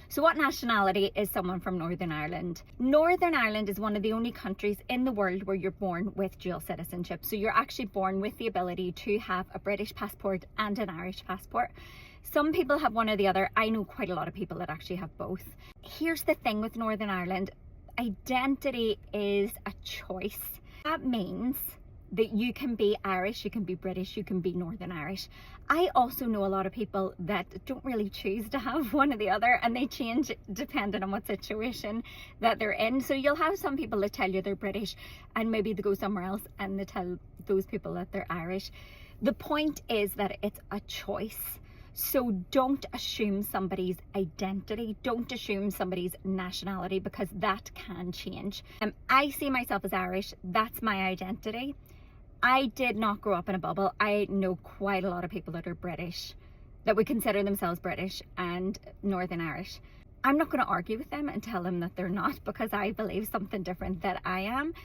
So what nationality is someone from Northern Ireland? Northern Ireland is one of the only countries in the world where you're born with dual citizenship. So you're actually born with the ability to have a British passport and an Irish passport. Some people have one or the other. I know quite a lot of people that actually have both. Here's the thing with Northern Ireland. Identity is a choice. That means that you can be Irish, you can be British, you can be Northern Irish. I also know a lot of people that don't really choose to have one or the other, and they change depending on what situation that they're in. So you'll have some people that tell you they're British and maybe they go somewhere else and they tell those people that they're Irish. The point is that it's a choice. So don't assume somebody's identity, don't assume somebody's nationality, because that can change. I see myself as Irish, that's my identity. I did not grow up in a bubble. I know quite a lot of people that are British, that would consider themselves British and Northern Irish. I'm not going to argue with them and tell them that they're not, because I believe something different that I am.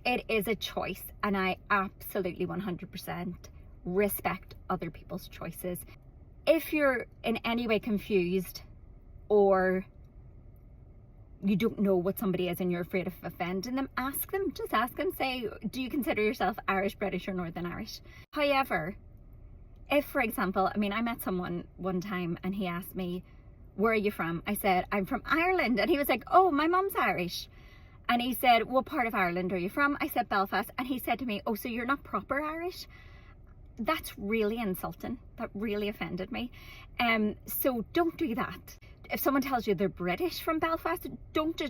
It is a choice, and I absolutely 100% respect other people's choices. If you're in any way confused, or you don't know what somebody is and you're afraid of offending them, ask them. Just ask them. Say, do you consider yourself Irish, British or Northern Irish? However, if, for example, I met someone one time and he asked me, where are you from? I said, I'm from Ireland. And he was like, oh, my mum's Irish. And he said, what part of Ireland are you from? I said, Belfast. And he said to me, oh, so you're not proper Irish? That's really insulting. That really offended me. So don't do that. If someone tells you they're British from Belfast, don't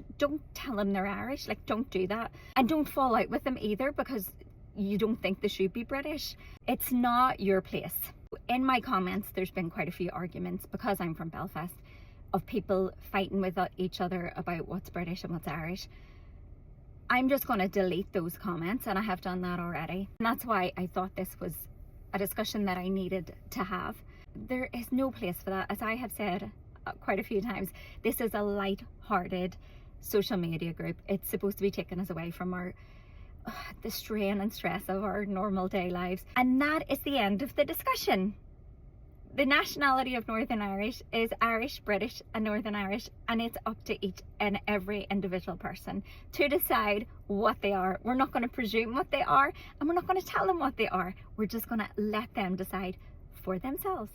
tell them they're Irish. Like, don't do that. And don't fall out with them either because you don't think they should be British. It's not your place. In my comments, there's been quite a few arguments, because I'm from Belfast, of people fighting with each other about what's British and what's Irish. I'm just going to delete those comments, and I have done that already. And that's why I thought this was a discussion that I needed to have. There is no place for that. As I have said quite a few times, this is a light-hearted social media group. It's supposed to be taking us away from the strain and stress of our normal day lives. And that is the end of the discussion. The nationality of Northern Irish is Irish, British and Northern Irish, and it's up to each and every individual person to decide what they are. We're not going to presume what they are, and we're not going to tell them what they are. We're just going to let them decide for themselves.